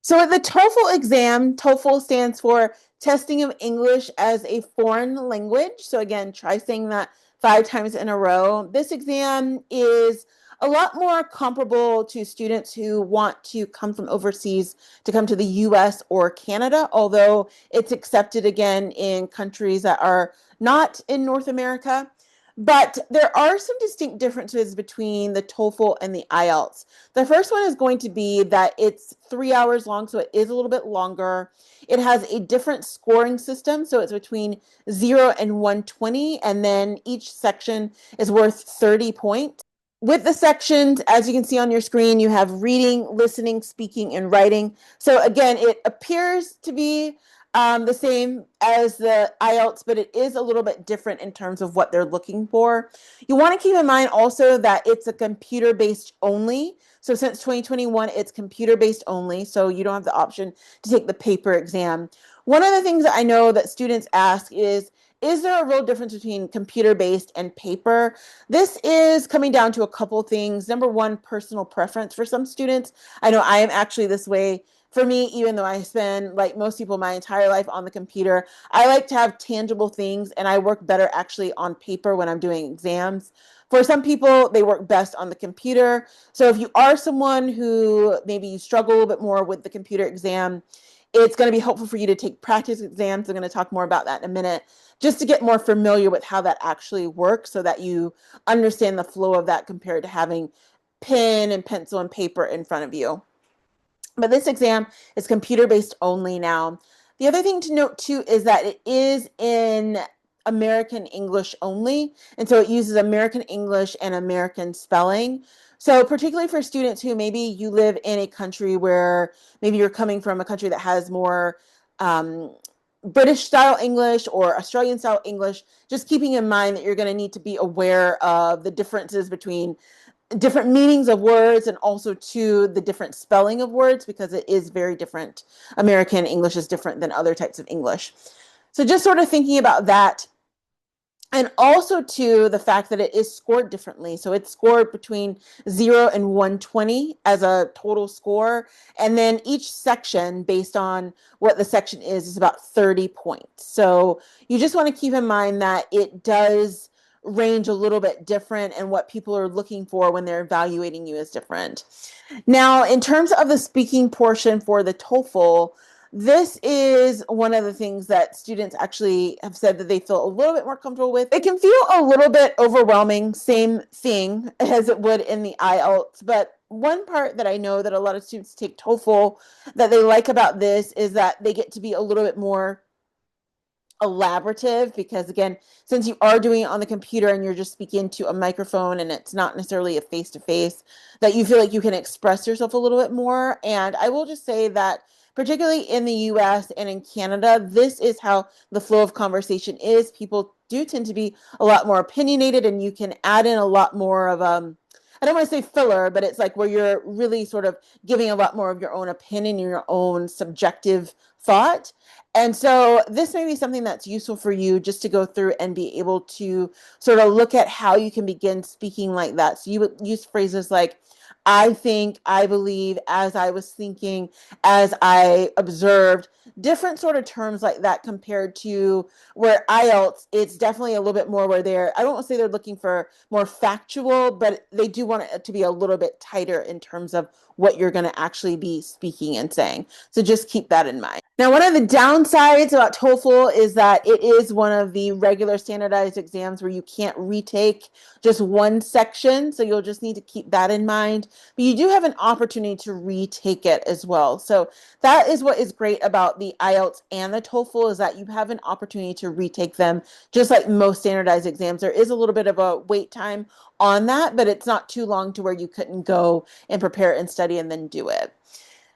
So at the TOEFL exam, TOEFL stands for Testing of English as a Foreign Language. So again, try saying that 5 times in a row. This exam is a lot more comparable to students who want to come from overseas to come to the US or Canada, although it's accepted again in countries that are not in North America. But there are some distinct differences between the TOEFL and the IELTS. The first one is going to be that it's 3 hours long, so it is a little bit longer. It has a different scoring system, so it's between 0 and 120, and then each section is worth 30 points. With the sections, as you can see on your screen, you have reading, listening, speaking, and writing. So again, it appears to be the same as the IELTS, but it is a little bit different in terms of what they're looking for. You want to keep in mind also that it's a computer-based only. So since 2021, it's computer-based only, so you don't have the option to take the paper exam. One of the things that I know that students ask is there a real difference between computer-based and paper? This is coming down to a couple things. Number one, personal preference for some students. I know I am actually this way. For me, even though I spend, like most people, my entire life on the computer, I like to have tangible things, and I work better actually on paper when I'm doing exams. For some people, they work best on the computer. So if you are someone who maybe you struggle a little bit more with the computer exam, it's going to be helpful for you to take practice exams. I'm going to talk more about that in a minute, just to get more familiar with how that actually works so that you understand the flow of that compared to having pen and pencil and paper in front of you. But this exam is computer-based only now. The other thing to note too is that it is in American English only, and so it uses American English and American spelling. So particularly for students who maybe you live in a country where maybe you're coming from a country that has more British style English or Australian style English, just keeping in mind that you're going to need to be aware of the differences between different meanings of words and also to the different spelling of words, because it is very different. American English is different than other types of English. So just sort of thinking about that, and also to the fact that it is scored differently. So it's scored between 0 and 120 as a total score. And then each section, based on what the section is about 30 points. So you just want to keep in mind that it does range a little bit different, and what people are looking for when they're evaluating you is different. Now, in terms of the speaking portion for the TOEFL, this is one of the things that students actually have said that they feel a little bit more comfortable with. It can feel a little bit overwhelming, same thing as it would in the IELTS, but one part that I know that a lot of students take TOEFL that they like about this is that they get to be a little bit more elaborative, because again, since you are doing it on the computer and you're just speaking to a microphone and it's not necessarily a face-to-face, that you feel like you can express yourself a little bit more. And I will just say that particularly in the US and in Canada, this is how the flow of conversation is. People do tend to be a lot more opinionated, and you can add in a lot more of I don't want to say filler, but it's like where you're really sort of giving a lot more of your own opinion, your own subjective thought. And so this may be something that's useful for you just to go through and be able to sort of look at how you can begin speaking like that. So you would use phrases like, I think, I believe, as I was thinking, as I observed, different sort of terms like that, compared to where IELTS, it's definitely a little bit more where I don't want to say they're looking for more factual, but they do want it to be a little bit tighter in terms of what you're going to actually be speaking and saying. So just keep that in mind. Now, one of the downsides about TOEFL is that it is one of the regular standardized exams where you can't retake just one section. So you'll just need to keep that in mind. But you do have an opportunity to retake it as well. So that is what is great about the IELTS and the TOEFL, is that you have an opportunity to retake them, just like most standardized exams. There is a little bit of a wait time on that, but it's not too long to where you couldn't go and prepare and study and then do it.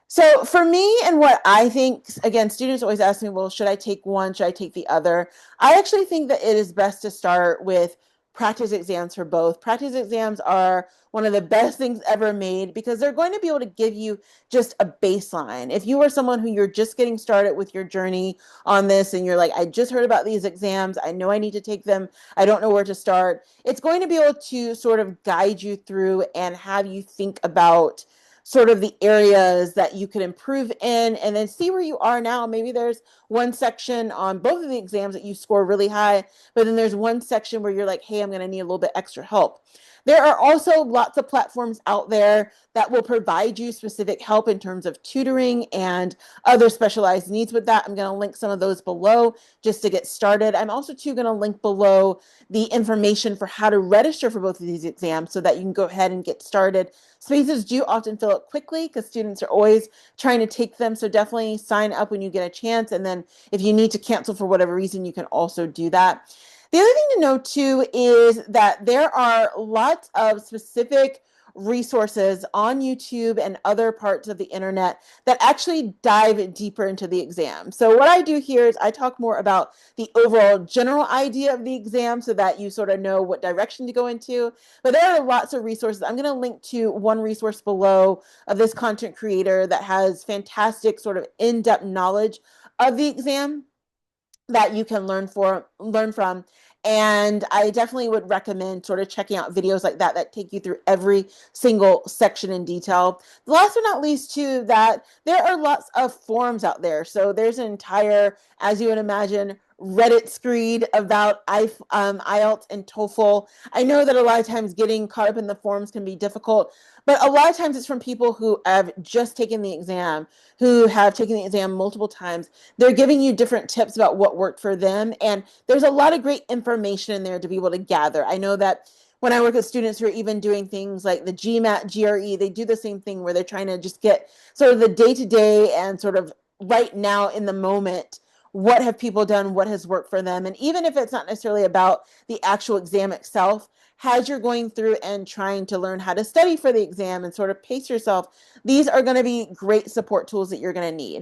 So for me, and what I think, again, students always ask me, well, should I take one? Should I take the other? I actually think that it is best to start with practice exams for both. Practice exams are one of the best things ever made, because they're going to be able to give you just a baseline. If you are someone who you're just getting started with your journey on this and you're like, I just heard about these exams, I know I need to take them, I don't know where to start, it's going to be able to sort of guide you through and have you think about sort of the areas that you could improve in, and then see where you are now. Maybe there's one section on both of the exams that you score really high, but then there's one section where you're like, hey, I'm going to need a little bit extra help. There are also lots of platforms out there that will provide you specific help in terms of tutoring and other specialized needs with that. I'm going to link some of those below just to get started. I'm also too going to link below the information for how to register for both of these exams so that you can go ahead and get started. Spaces do often fill up quickly because students are always trying to take them. So definitely sign up when you get a chance. And then if you need to cancel for whatever reason, you can also do that. The other thing to know too is that there are lots of specific resources on YouTube and other parts of the internet that actually dive deeper into the exam. So what I do here is I talk more about the overall general idea of the exam so that you sort of know what direction to go into. But there are lots of resources. I'm going to link to one resource below of this content creator that has fantastic sort of in-depth knowledge of the exam that you can learn from. And I definitely would recommend sort of checking out videos like that that take you through every single section in detail. Last but not least, too, that there are lots of forums out there. So there's an entire, as you would imagine, Reddit screed about IELTS and TOEFL. I know that a lot of times getting caught up in the forums can be difficult, but a lot of times it's from people who have just taken the exam, who have taken the exam multiple times. They're giving you different tips about what worked for them. And there's a lot of great information in there to be able to gather. I know that when I work with students who are even doing things like the GMAT, GRE, they do the same thing where they're trying to just get sort of the day-to-day and sort of right now in the moment, what have people done, what has worked for them. And even if it's not necessarily about the actual exam itself, as you're going through and trying to learn how to study for the exam and sort of pace yourself, these are going to be great support tools that you're going to need.